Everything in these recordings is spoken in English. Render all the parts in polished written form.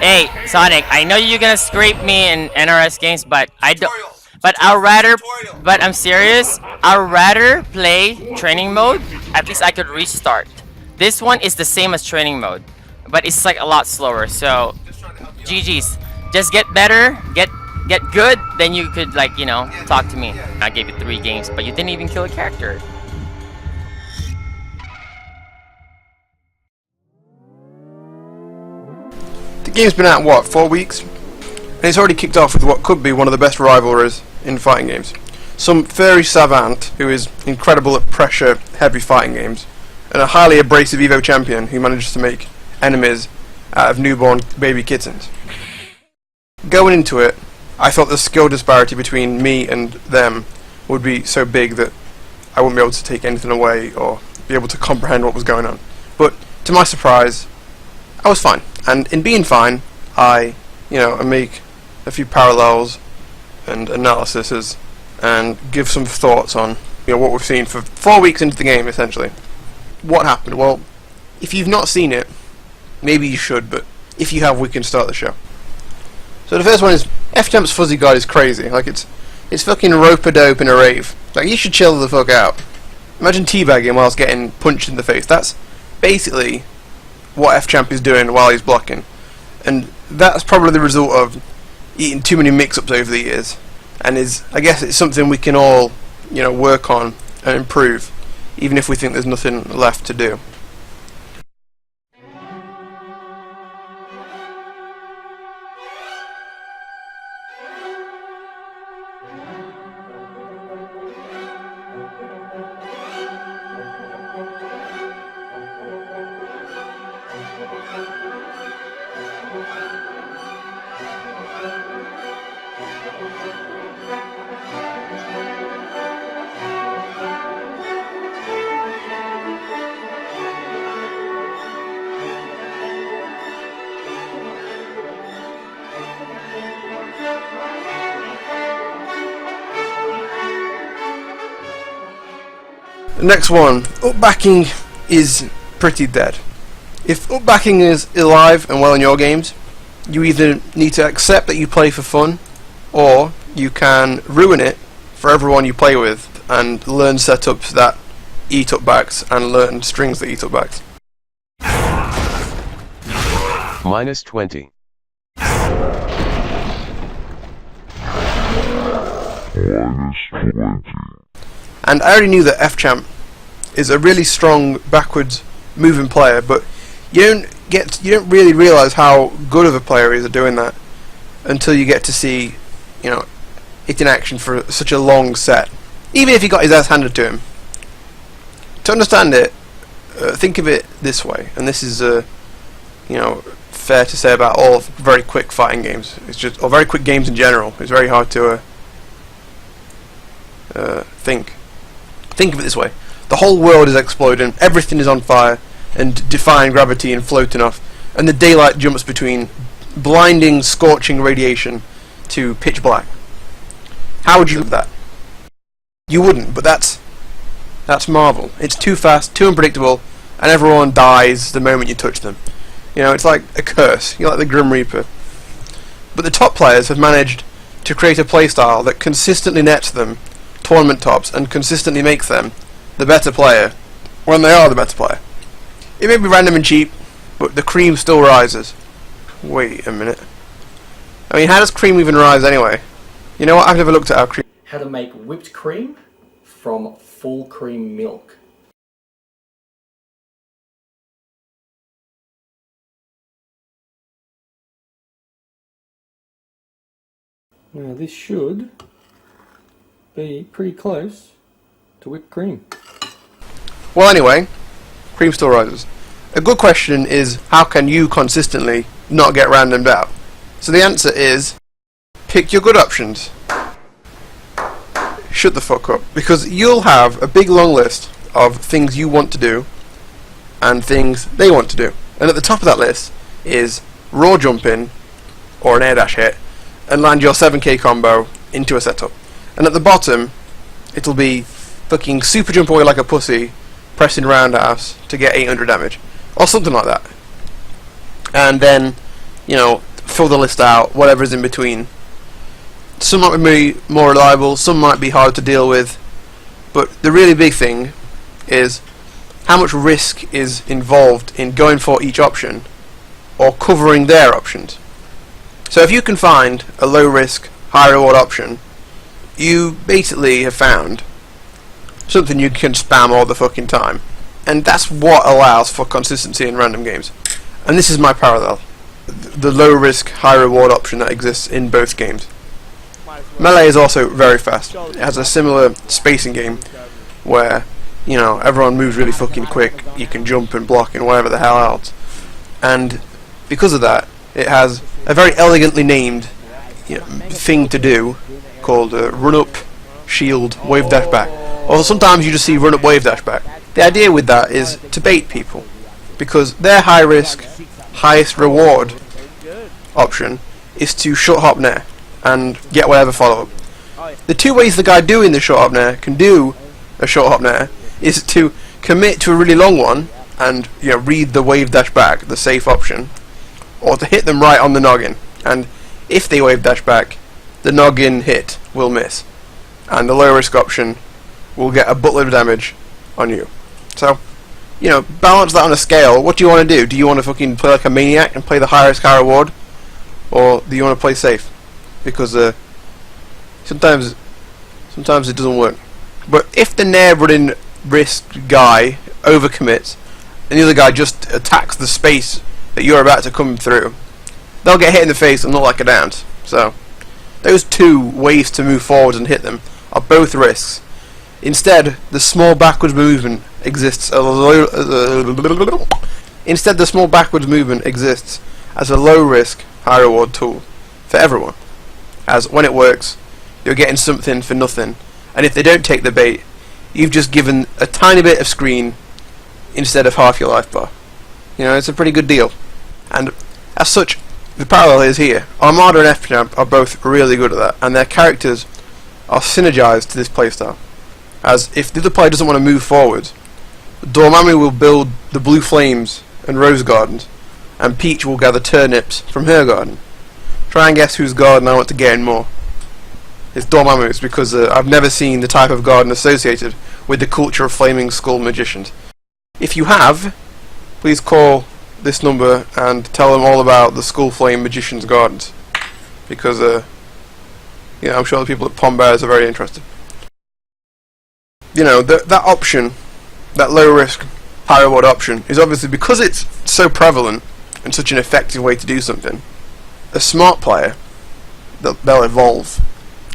Hey, Sonic, I know you're gonna scrape me in NRS games, but I don't. But I'll rather. But I'm serious. I'll rather play training mode. At least I could restart. This one is the same as training mode, but it's like a lot slower. So, GG's. Just get better. Get good. Then you could like talk to me. I gave you 3 games, but you didn't even kill a character. The game's been out, what, 4 weeks? And it's already kicked off with what could be one of the best rivalries in fighting games. Some furry savant who is incredible at pressure-heavy fighting games, and a highly abrasive Evo champion who manages to make enemies out of newborn baby kittens. Going into it, I thought the skill disparity between me and them would be so big that I wouldn't be able to take anything away or be able to comprehend what was going on. But to my surprise, I was fine. And in being fine, I make a few parallels and analyses and give some thoughts on what we've seen for 4 weeks into the game, essentially. What happened? Well, if you've not seen it, maybe you should, but if you have, we can start the show. So the first one is fchamp's fuzzy god is crazy. Like it's fucking rope-a-dope in a rave. Like, you should chill the fuck out. Imagine teabagging whilst getting punched in the face. That's basically what fchamp is doing while he's blocking, and that's probably the result of eating too many mix-ups over the years, and I guess it's something we can all work on and improve, even if we think there's nothing left to do. The next one, upbacking is pretty dead. If upbacking is alive and well in your games, you either need to accept that you play for fun, or you can ruin it for everyone you play with and learn setups that eat upbacks and learn strings that eat upbacks. -20. And I already knew that fchamp is a really strong backwards moving player, but you don't really realise how good of a player he is at doing that until you get to see it in action for such a long set, even if he got his ass handed to him. To understand it, think of it this way, and this is fair to say about all very quick fighting games. Or very quick games in general. It's very hard to think. Think of it this way: the whole world is exploding, everything is on fire and defying gravity and floating off, and the daylight jumps between blinding, scorching radiation to pitch black. How would you do that? You wouldn't, but that's Marvel. It's too fast, too unpredictable, and everyone dies the moment you touch them. It's like a curse. You're like the Grim Reaper. But the top players have managed to create a playstyle that consistently nets them tournament tops and consistently makes them the better player when they are the better player. It may be random and cheap, but the cream still rises. Wait a minute. I mean, how does cream even rise anyway? You know what? I've never looked at how cream... How to make whipped cream from full cream milk. Now this should be pretty close to whipped cream. Well, anyway, cream still rises. A good question is, how can you consistently not get randomed out? So the answer is, pick your good options. Shut the fuck up, because you'll have a big long list of things you want to do and things they want to do. And at the top of that list is raw jumping or an air dash hit and land your 7k combo into a setup. And at the bottom, it'll be fucking super jump away like a pussy, pressing roundhouse to get 800 damage, or something like that. And then you know, fill the list out, whatever's in between. Some might be more reliable, some might be hard to deal with, but the really big thing is how much risk is involved in going for each option or covering their options. So if you can find a low risk, high reward option, you basically have found something you can spam all the fucking time. And that's what allows for consistency in random games. And this is my parallel. The low risk, high reward option that exists in both games. Melee is also very fast. It has a similar spacing game where, you know, everyone moves really fucking quick. You can jump and block and whatever the hell else. And because of that, it has a very elegantly named, you know, thing to do called run up, shield, wave dash back. Or sometimes you just see run up, wave dash back. The idea with that is to bait people, because their high risk, highest reward option is to short hop nair and get whatever follow up. The two ways the guy doing the short hop nair can do a short hop nair is to commit to a really long one and, you know, read the wave dash back, the safe option, or to hit them right on the noggin. And if they wave dash back, the noggin hit will miss, and the low risk option will get a buttload of damage on you. So, you know, balance that on a scale. What do you want to do? Do you want to fucking play like a maniac and play the high risk, high reward, or do you want to play safe? Because sometimes it doesn't work. But if the nair running risk guy overcommits and the other guy just attacks the space that you're about to come through, they'll get hit in the face and look like a downs. So those two ways to move forward and hit them are both risks. Instead, the small backwards movement exists as a low risk, high reward tool for everyone. As when it works, you're getting something for nothing, and if they don't take the bait, you've just given a tiny bit of screen instead of half your life bar. You know, it's a pretty good deal. And as such, the parallel is here. Armada and fchamp are both really good at that, and their characters are synergized to this playstyle. As if the other player doesn't want to move forward, Dormammu will build the blue flames and rose gardens, and Peach will gather turnips from her garden. Try and guess whose garden I want to get in more. It's Dormammu's, because I've never seen the type of garden associated with the culture of flaming skull magicians. If you have, please call this number and tell them all about the skull flame magicians gardens, because you know, I'm sure the people at Pom Bears are very interested. You know, that option, that low risk, high reward option, is obviously, because it's so prevalent and such an effective way to do something, a smart player, they'll evolve.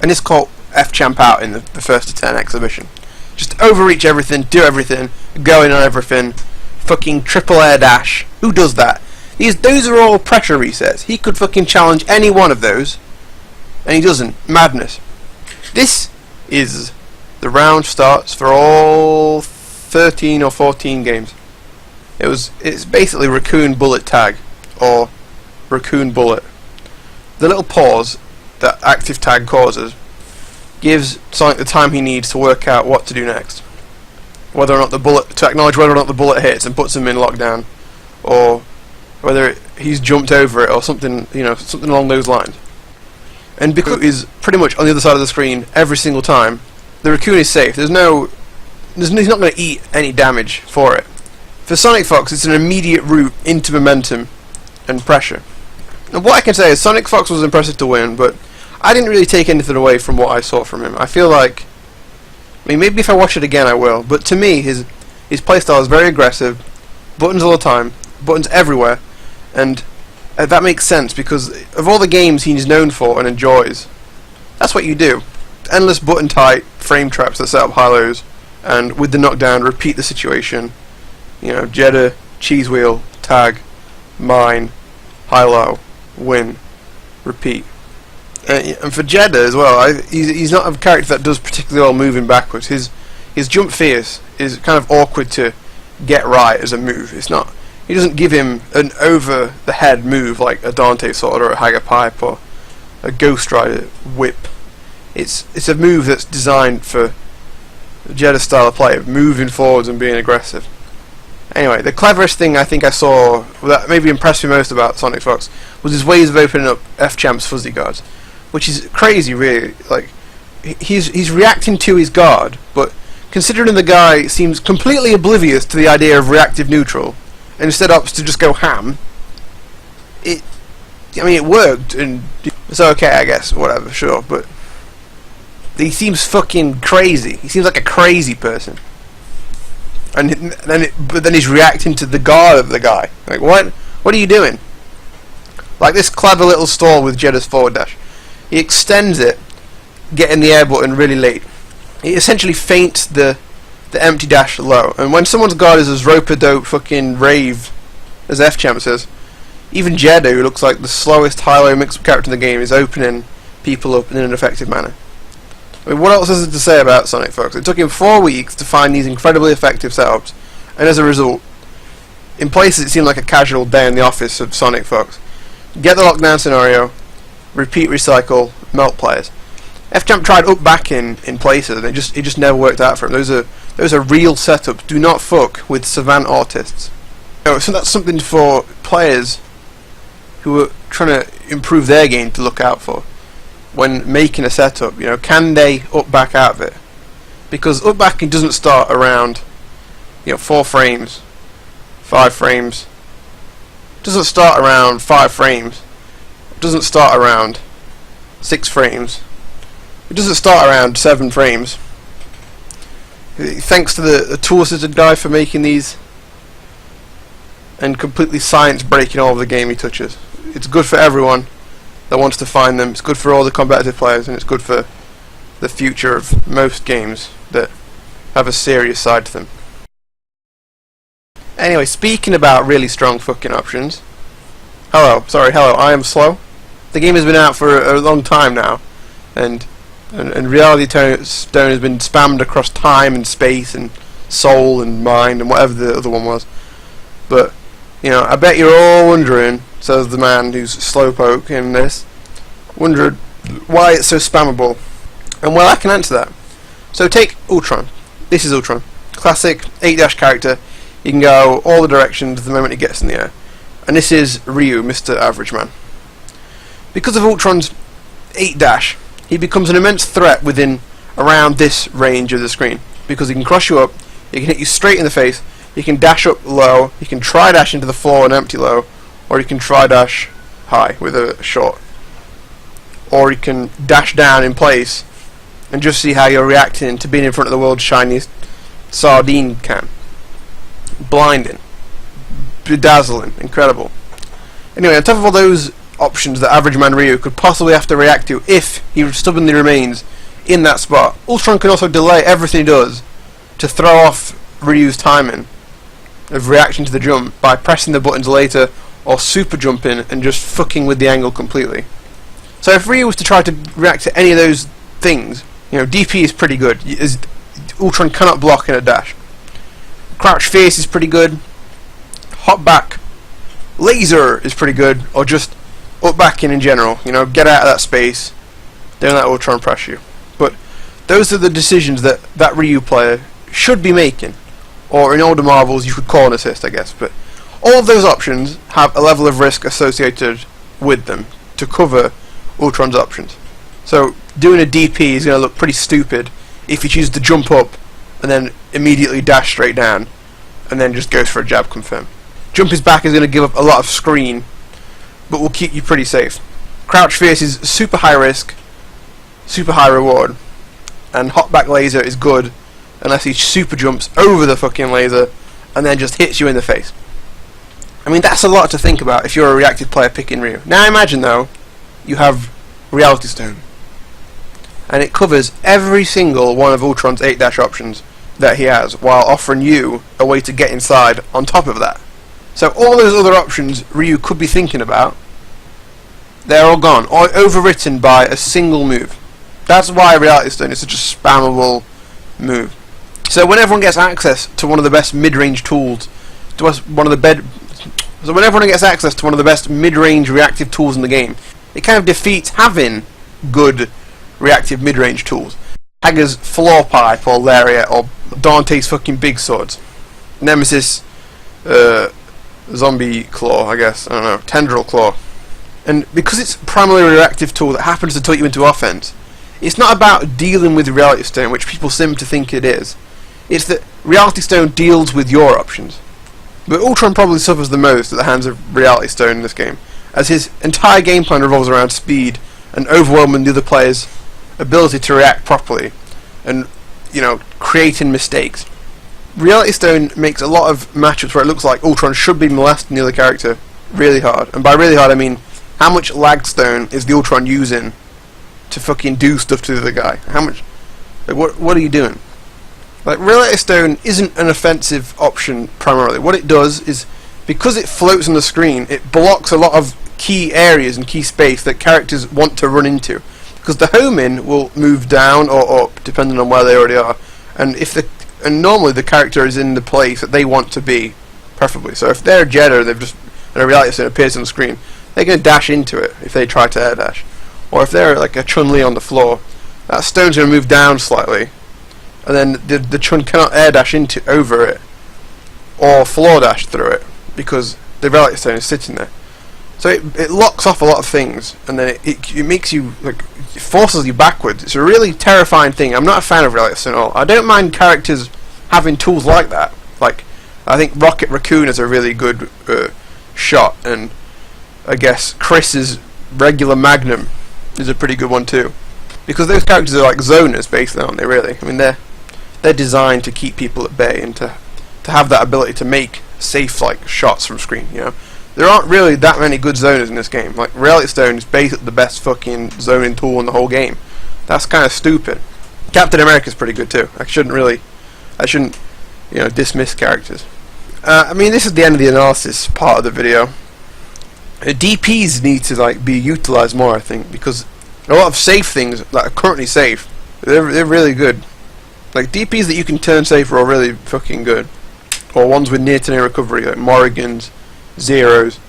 And it's called fchamp out in the first to 10 exhibition. Just overreach everything, do everything, go in on everything, fucking triple air dash. Who does that? Those are all pressure resets. He could fucking challenge any one of those, and he doesn't. Madness. This is the round starts for all 13 or 14 games. It's basically Raccoon Bullet Tag, or Raccoon Bullet. The little pause that active tag causes gives Sonic the time he needs to work out what to do next. Whether or not the bullet, to acknowledge whether or not the bullet hits and puts him in lockdown, or whether he's jumped over it or something, you know, something along those lines. And because he's pretty much on the other side of the screen every single time, the Raccoon is safe. He's not going to eat any damage for it. For sonicfox, it's an immediate route into momentum and pressure. And what I can say is sonicfox was impressive to win, but I didn't really take anything away from what I saw from him. I feel like, I mean, maybe if I watch it again I will, but to me his playstyle is very aggressive, buttons all the time, buttons everywhere, and that makes sense because of all the games he's known for and enjoys, that's what you do. Endless button tight frame traps that set up high-lows, and with the knockdown repeat the situation. You know, Jeddah, cheese wheel, tag, mine, high-low, win, repeat. And for Jeddah as well, he's not a character that does particularly well moving backwards. His jump fierce is kind of awkward to get right as a move. It's not. He doesn't give him an over the head move like a Dante sword or a Haga pipe or a Ghost Rider whip. It's a move that's designed for Jeddah style of play, of moving forwards and being aggressive. Anyway, the cleverest thing I think I saw that maybe impressed me most about sonicfox was his ways of opening up fchamp's fuzzy guards, which is crazy, really. Like, he's reacting to his guard, but considering the guy seems completely oblivious to the idea of reactive neutral, and instead opts to just go ham, it worked, and it's okay, I guess, whatever, sure, but he seems fucking crazy. He seems like a crazy person. But then he's reacting to the guard of the guy. Like, what? What are you doing? Like this clever little stall with Jedda's forward dash. He extends it, getting the air button really late. He essentially feints the empty dash low. And when someone's guard is as rope-a-dope fucking rave as fchamp says, even Jedda, who looks like the slowest high-low mix-up character in the game, is opening people up in an effective manner. I mean, what else is there to say about sonicfox? It took him 4 weeks to find these incredibly effective setups, and as a result, in places it seemed like a casual day in the office of sonicfox. Get the lockdown scenario, repeat, recycle, melt players. fchamp tried upbacking in places, and it just never worked out for him. Those are real setups. Do not fuck with savant autists. So that's something for players who are trying to improve their game to look out for when making a setup. Can they upback out of it? Because upbacking doesn't start around 4 frames, 5 frames. It doesn't start around 5 frames. It doesn't start around 6 frames. It doesn't start around 7 frames. Thanks to the tool assisted guy for making these and completely science breaking all of the game he touches. It's good for everyone that wants to find them. It's good for all the competitive players, and it's good for the future of most games that have a serious side to them. Anyway, speaking about really strong fucking options. Hello, I am slow. The game has been out for a long time now, and Reality Stone has been spammed across time and space and soul and mind and whatever the other one was. But, I bet you're all wondering, says the man who's slowpoke in this, wondered why it's so spammable. And well, I can answer that. So take Ultron. This is Ultron. Classic 8-dash character. You can go all the directions the moment he gets in the air. And this is Ryu, Mr. Average Man. Because of Ultron's 8-dash, he becomes an immense threat within around this range of the screen. Because he can cross you up, he can hit you straight in the face, he can dash up low, he can try dash into the floor and empty low, or he can try dash high with a short. Or he can dash down in place and just see how you're reacting to being in front of the world's shiniest sardine can. Blinding. Bedazzling. Incredible. Anyway, on top of all those options that Average Man Ryu could possibly have to react to if he stubbornly remains in that spot, Ultron can also delay everything he does to throw off Ryu's timing of reaction to the jump by pressing the buttons later or super jumping and just fucking with the angle completely. So if Ryu was to try to react to any of those things, DP is pretty good. Ultron cannot block in a dash. Crouch Fierce is pretty good. Hop back Laser is pretty good, or just upbacking in general. Get out of that space, don't let Ultron press you. But those are the decisions that Ryu player should be making, or in older Marvels you could call an assist, I guess. But all of those options have a level of risk associated with them to cover Ultron's options. So doing a DP is going to look pretty stupid if you choose to jump up and then immediately dash straight down and then just goes for a jab confirm. Jump his back is going to give up a lot of screen, but will keep you pretty safe. Crouch Fierce is super high risk, super high reward, and Hop back Laser is good unless he super jumps over the fucking laser and then just hits you in the face. I mean, that's a lot to think about if you're a reactive player picking Ryu. Now imagine though, you have Reality Stone, and it covers every single one of Ultron's 8-dash options that he has, while offering you a way to get inside on top of that. So all those other options Ryu could be thinking about, they're all gone, or overwritten by a single move. That's why Reality Stone is such a spammable move. So when everyone gets access to one of the best mid-range tools, when everyone gets access to one of the best mid-range reactive tools in the game, it kind of defeats having good reactive mid-range tools. Haggar's Floor Pipe or Lariat or Dante's fucking Big Swords. Nemesis zombie claw, I guess. I don't know, tendril claw. And because it's primarily a reactive tool that happens to tilt you into offense, it's not about dealing with Reality Stone, which people seem to think it is. It's that Reality Stone deals with your options. But Ultron probably suffers the most at the hands of Reality Stone in this game, as his entire game plan revolves around speed and overwhelming the other player's ability to react properly, and, you know, creating mistakes. Reality Stone makes a lot of matchups where it looks like Ultron should be molesting the other character really hard. And by really hard I mean, how much lag stone is the Ultron using to fucking do stuff to the other guy? How much? Like, what are you doing? Like, Reality Stone isn't an offensive option primarily. What it does is, because it floats on the screen, it blocks a lot of key areas and key space that characters want to run into. Because the homing will move down or up, depending on where they already are. And normally the character is in the place that they want to be, preferably. So if they're Jeddah, and a Reality Stone appears on the screen, they're going to dash into it if they try to air dash. Or if they're like a Chun-Li on the floor, that stone's going to move down slightly, and then the Chun cannot air dash over it, or floor dash through it, because the Reality Stone is sitting there. So it locks off a lot of things, and then it makes you, like, it forces you backwards. It's a really terrifying thing. I'm not a fan of Reality Stone at all. I don't mind characters having tools like that. Like, I think Rocket Raccoon is a really good shot, and I guess Chris's regular Magnum is a pretty good one too, because those characters are like zoners basically, aren't they? Really, I mean, they're designed to keep people at bay and to have that ability to make safe, like, shots from screen. You know, there aren't really that many good zoners in this game. Like, Reality Stone is basically the best fucking zoning tool in the whole game. That's kind of stupid. Captain America's pretty good too. I shouldn't, you know, dismiss characters. I mean, this is the end of the analysis part of the video. DPs need to, like, be utilized more, I think, because a lot of safe things that are currently safe, they're really good. Like, DPs that you can turn safe are really fucking good, or ones with near-to-near recovery, like Morrigans, Zeros.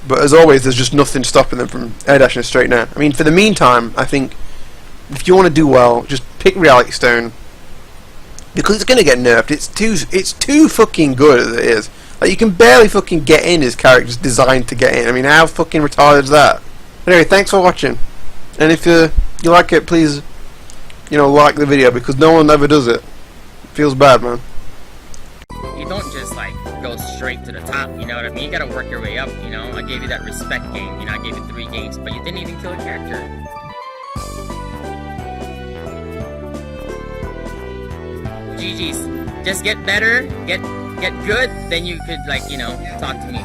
But as always, there's just nothing stopping them from air dashing straight now. I mean, for the meantime, I think if you want to do well, just pick Reality Stone, because it's going to get nerfed. It's too fucking good as it is. Like, you can barely fucking get in as characters designed to get in. I mean, how fucking retarded is that? Anyway, thanks for watching. And if you like it, please, you know, like the video, because no one ever does it. It feels bad, man. You don't just, like, go straight to the top, you know what I mean? You gotta work your way up, you know? I gave you that respect game, you know? I gave you 3 games, but you didn't even kill a character. GG's. Just get better, get good, then you could, like, you know, talk to me.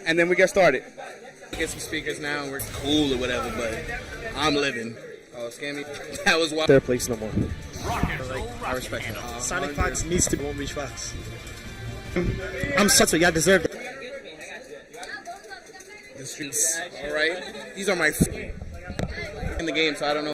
And then we get started. Get some speakers now and we're cool or whatever, but I'm living. Oh, scammy. That was wild. Their place no more. I respect it. Sonicfox needs to won't reach fast. I'm such a y'all deserve it. The streets, alright? These are my in the game, so I don't know.